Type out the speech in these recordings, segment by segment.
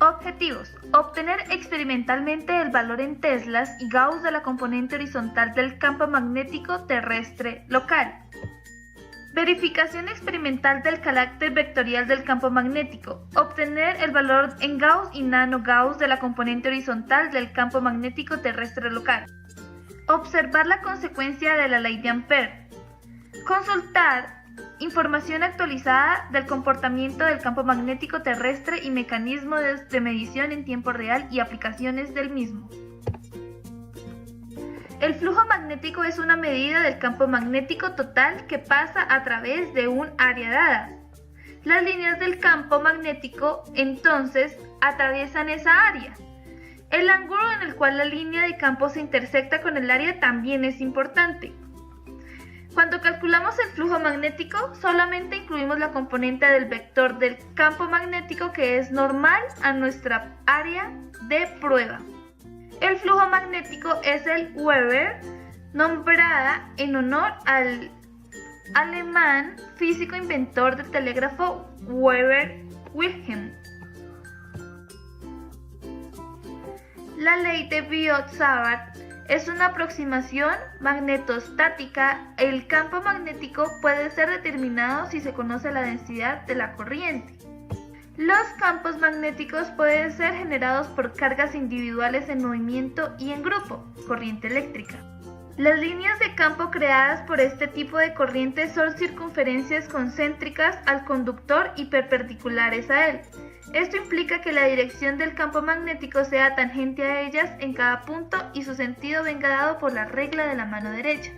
Objetivos: obtener experimentalmente el valor en teslas y gauss de la componente horizontal del campo magnético terrestre local. Verificación experimental del carácter vectorial del campo magnético. Obtener el valor en gauss y nano-gauss de la componente horizontal del campo magnético terrestre local. Observar la consecuencia de la ley de Ampère. Consultar información actualizada del comportamiento del campo magnético terrestre y mecanismos de medición en tiempo real y aplicaciones del mismo. El flujo magnético es una medida del campo magnético total que pasa a través de un área dada. Las líneas del campo magnético, entonces, atraviesan esa área. El ángulo en el cual la línea de campo se intersecta con el área también es importante. Cuando calculamos el flujo magnético, solamente incluimos la componente del vector del campo magnético que es normal a nuestra área de prueba. El flujo magnético es el Weber, nombrada en honor al alemán físico inventor del telégrafo Weber Wilhelm. La ley de Biot-Savart es una aproximación magnetostática. El campo magnético puede ser determinado si se conoce la densidad de la corriente. Los campos magnéticos pueden ser generados por cargas individuales en movimiento y en grupo, corriente eléctrica. Las líneas de campo creadas por este tipo de corriente son circunferencias concéntricas al conductor y perpendiculares a él. Esto implica que la dirección del campo magnético sea tangente a ellas en cada punto y su sentido venga dado por la regla de la mano derecha.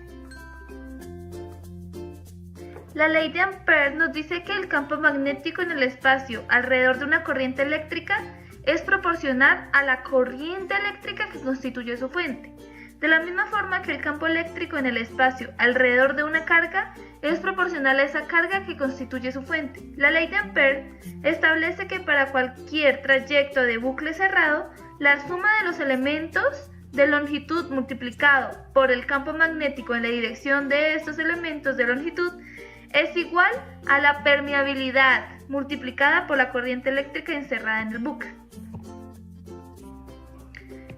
La ley de Ampère nos dice que el campo magnético en el espacio alrededor de una corriente eléctrica es proporcional a la corriente eléctrica que constituye su fuente. De la misma forma que el campo eléctrico en el espacio alrededor de una carga es proporcional a esa carga que constituye su fuente. La ley de Ampère establece que para cualquier trayecto de bucle cerrado, la suma de los elementos de longitud multiplicado por el campo magnético en la dirección de estos elementos de longitud es igual a la permeabilidad multiplicada por la corriente eléctrica encerrada en el bucle.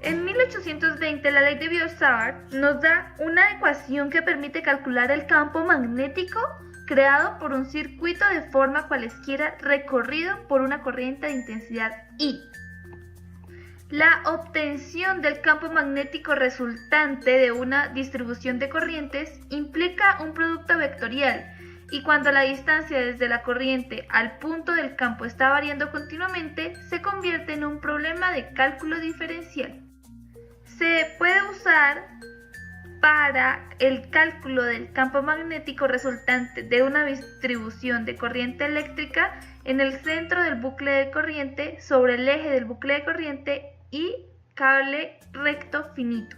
En 1820, la ley de Biot-Savart nos da una ecuación que permite calcular el campo magnético creado por un circuito de forma cualesquiera recorrido por una corriente de intensidad I. La obtención del campo magnético resultante de una distribución de corrientes implica un producto vectorial, y cuando la distancia desde la corriente al punto del campo está variando continuamente, se convierte en un problema de cálculo diferencial. Se puede usar para el cálculo del campo magnético resultante de una distribución de corriente eléctrica en el centro del bucle de corriente, sobre el eje del bucle de corriente y cable recto finito.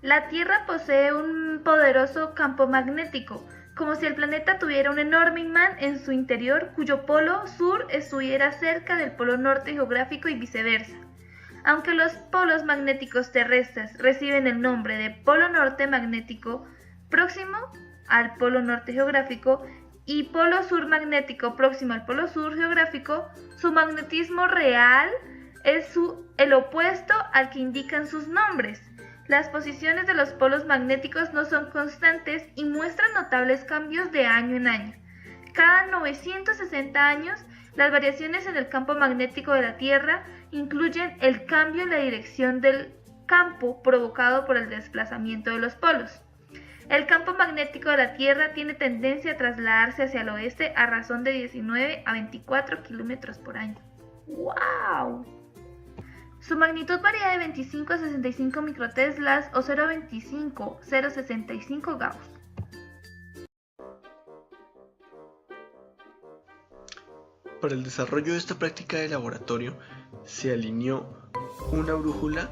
La Tierra posee un poderoso campo magnético, como si el planeta tuviera un enorme imán en su interior cuyo polo sur estuviera cerca del polo norte geográfico y viceversa. Aunque los polos magnéticos terrestres reciben el nombre de polo norte magnético próximo al polo norte geográfico y polo sur magnético próximo al polo sur geográfico, su magnetismo real es el opuesto al que indican sus nombres. Las posiciones de los polos magnéticos no son constantes y muestran notables cambios de año en año. Cada 960 años, las variaciones en el campo magnético de la Tierra incluyen el cambio en la dirección del campo provocado por el desplazamiento de los polos. El campo magnético de la Tierra tiene tendencia a trasladarse hacia el oeste a razón de 19 a 24 kilómetros por año. ¡Wow! Su magnitud varía de 25 a 65 microteslas o 0,25-0,65 gauss. Para el desarrollo de esta práctica de laboratorio se alineó una brújula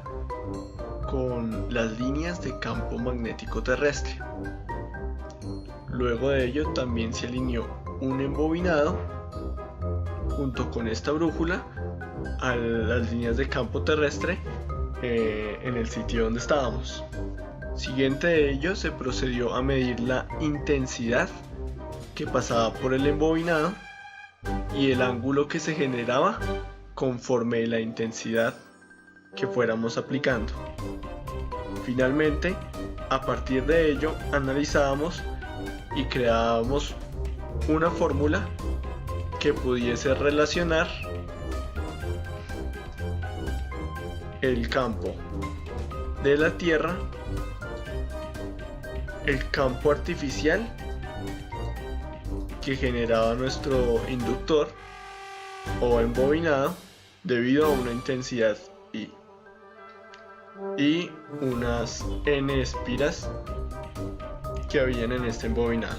con las líneas de campo magnético terrestre. Luego de ello también se alineó un embobinado junto con esta brújula a las líneas de campo terrestre en el sitio donde estábamos. Siguiente de ello se procedió a medir la intensidad que pasaba por el embobinado y el ángulo que se generaba conforme la intensidad que fuéramos aplicando. Finalmente, a partir de ello, analizábamos y creábamos una fórmula que pudiese relacionar el campo de la Tierra, el campo artificial que generaba nuestro inductor o embobinado debido a una intensidad I y unas N espiras que habían en este embobinado.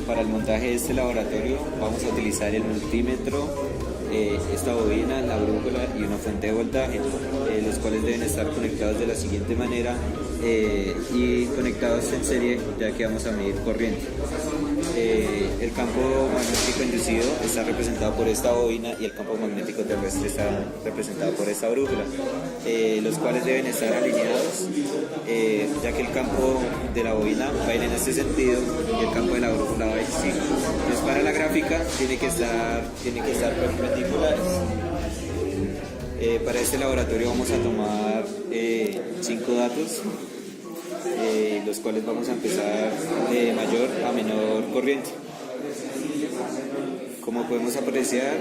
Para el montaje de este laboratorio vamos a utilizar el multímetro, esta bobina, la brújula y una fuente de voltaje, los cuales deben estar conectados de la siguiente manera y conectados en serie, ya que vamos a medir corriente. El campo magnético inducido está representado por esta bobina y el campo magnético terrestre está representado por esta brújula, los cuales deben estar alineados, ya que el campo de la bobina va a ir en este sentido y el campo de la brújula va a ir así. Entonces, para la gráfica tiene que estar perpendiculares. Para este laboratorio vamos a tomar 5 datos, los cuales vamos a empezar de mayor a menor corriente. Como podemos apreciar,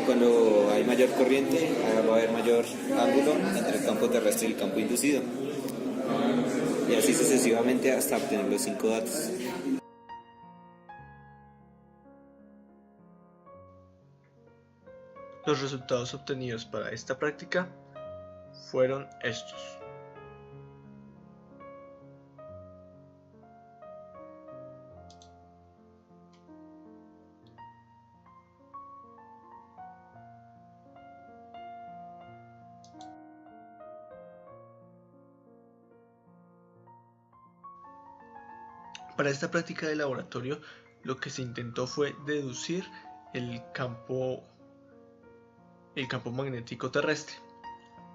cuando hay mayor corriente va a haber mayor ángulo entre el campo terrestre y el campo inducido, y así sucesivamente hasta obtener los 5 datos. Los resultados obtenidos para esta práctica fueron estos. Para esta práctica de laboratorio, lo que se intentó fue deducir el campo magnético terrestre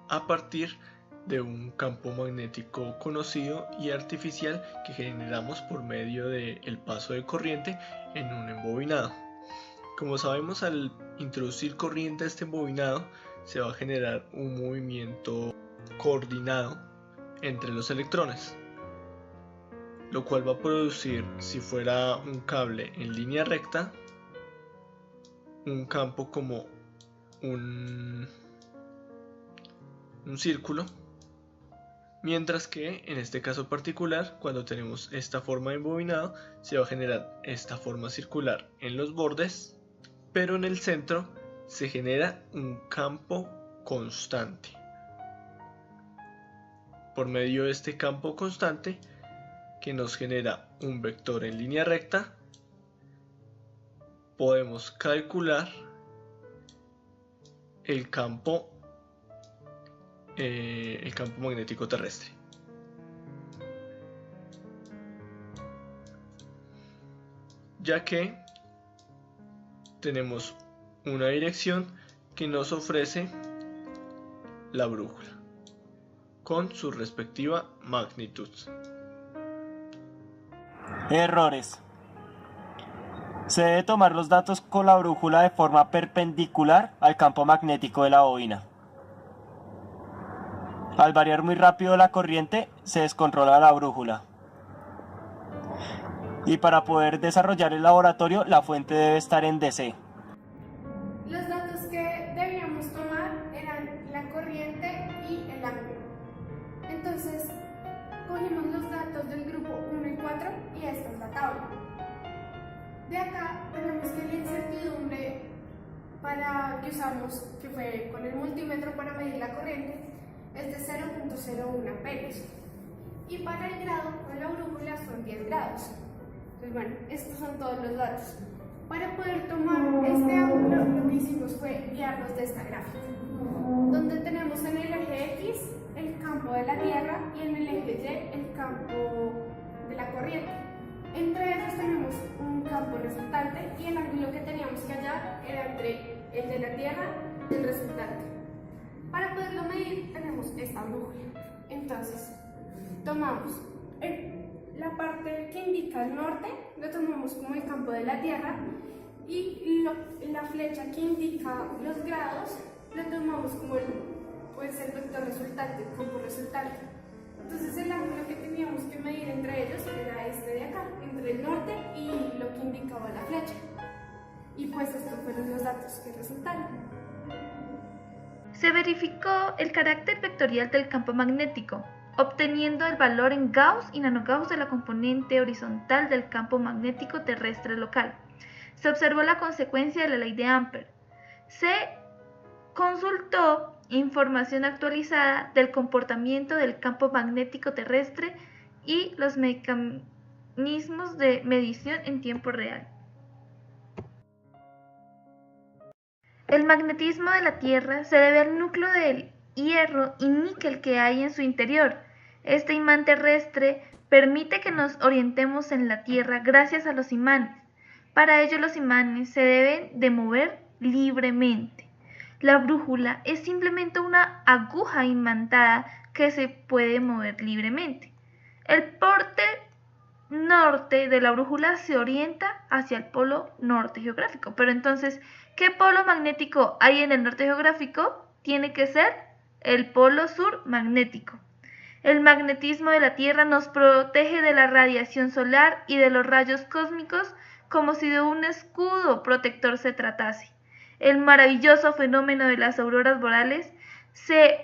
a partir de un campo magnético conocido y artificial que generamos por medio del paso de corriente en un embobinado. Como sabemos, al introducir corriente a este embobinado se va a generar un movimiento coordinado entre los electrones, lo cual va a producir, si fuera un cable en línea recta, un campo como un círculo, mientras que en este caso particular, cuando tenemos esta forma de embobinado, se va a generar esta forma circular en los bordes, pero en el centro se genera un campo constante. Por medio de este campo constante, que nos genera un vector en línea recta, podemos calcular el campo magnético terrestre. Ya que tenemos una dirección que nos ofrece la brújula con su respectiva magnitud. Errores. Se debe tomar los datos con la brújula de forma perpendicular al campo magnético de la bobina. Al variar muy rápido la corriente, se descontrola la brújula. Y para poder desarrollar el laboratorio, la fuente debe estar en DC. Los datos que debíamos tomar eran la corriente y el ángulo. Entonces, cogimos los datos del grupo 1 y 4 y esta es la tabla. De acá tenemos que la incertidumbre que usamos, que fue con el multímetro para medir la corriente, es de 0.01 amperes. Y para el grado con la brújula son 10 grados. Entonces, bueno, estos son todos los datos. Para poder tomar este ángulo, lo que hicimos fue guiarnos de esta gráfica, donde tenemos en el eje X el campo de la Tierra y en el eje Y el campo de la corriente. Entre ellos tenemos un campo resultante y el ángulo que teníamos que hallar era entre el de la Tierra y el resultante. Para poderlo medir tenemos esta brújula. Entonces, tomamos la parte que indica el norte, lo tomamos como el campo de la Tierra, y la flecha que indica los grados la tomamos como el vector resultante, el campo resultante. Entonces el ángulo que teníamos que medir entre ellos era este de acá, entre el norte y lo que indicaba la flecha. Y pues estos fueron los datos que resultaron. Se verificó el carácter vectorial del campo magnético, obteniendo el valor en Gauss y nanogauss de la componente horizontal del campo magnético terrestre local. Se observó la consecuencia de la ley de Ampère. Se consultó información actualizada del comportamiento del campo magnético terrestre y los mecanismos de medición en tiempo real. El magnetismo de la Tierra se debe al núcleo de hierro y níquel que hay en su interior. Este imán terrestre permite que nos orientemos en la Tierra gracias a los imanes. Para ello los imanes se deben de mover libremente. La brújula es simplemente una aguja imantada que se puede mover libremente. El porte norte de la brújula se orienta hacia el polo norte geográfico. Pero entonces, ¿qué polo magnético hay en el norte geográfico? Tiene que ser el polo sur magnético. El magnetismo de la Tierra nos protege de la radiación solar y de los rayos cósmicos como si de un escudo protector se tratase. El maravilloso fenómeno de las auroras boreales se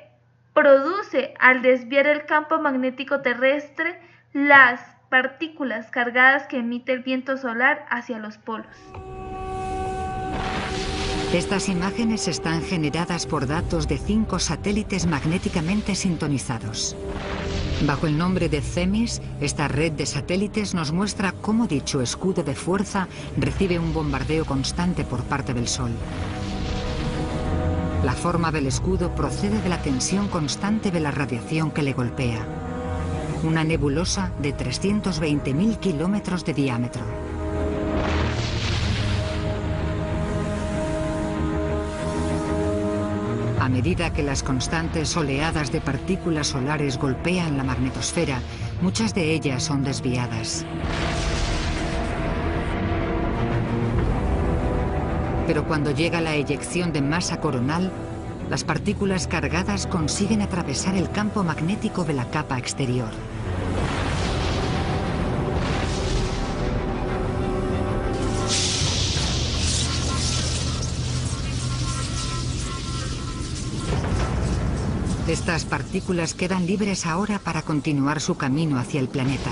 produce al desviar el campo magnético terrestre las partículas cargadas que emite el viento solar hacia los polos. Estas imágenes están generadas por datos de 5 satélites magnéticamente sintonizados. Bajo el nombre de CEMIS, esta red de satélites nos muestra cómo dicho escudo de fuerza recibe un bombardeo constante por parte del Sol. La forma del escudo procede de la tensión constante de la radiación que le golpea. Una nebulosa de 320.000 kilómetros de diámetro. A medida que las constantes oleadas de partículas solares golpean la magnetosfera, muchas de ellas son desviadas. Pero cuando llega la eyección de masa coronal, las partículas cargadas consiguen atravesar el campo magnético de la capa exterior. Estas partículas quedan libres ahora para continuar su camino hacia el planeta.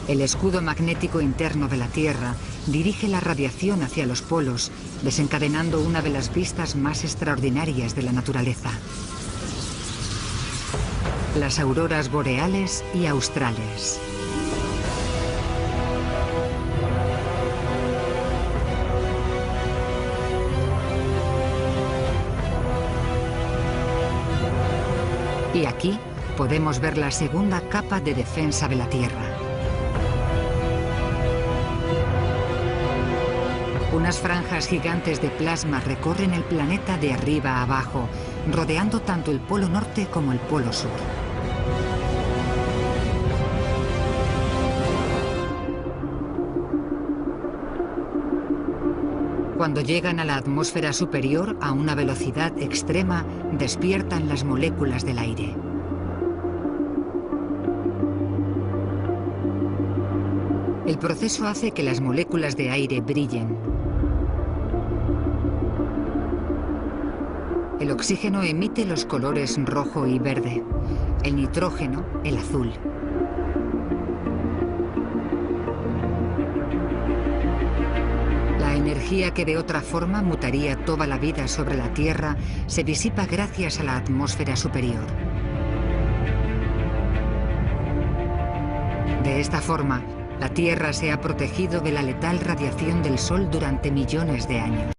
El escudo magnético interno de la Tierra dirige la radiación hacia los polos, desencadenando una de las vistas más extraordinarias de la naturaleza. Las auroras boreales y australes. Y aquí podemos ver la segunda capa de defensa de la Tierra. Unas franjas gigantes de plasma recorren el planeta de arriba a abajo, rodeando tanto el polo norte como el polo sur. Cuando llegan a la atmósfera superior a una velocidad extrema, despiertan las moléculas del aire. El proceso hace que las moléculas de aire brillen. El oxígeno emite los colores rojo y verde, el nitrógeno el azul. La energía que de otra forma mutaría toda la vida sobre la Tierra se disipa gracias a la atmósfera superior. De esta forma, la Tierra se ha protegido de la letal radiación del Sol durante millones de años.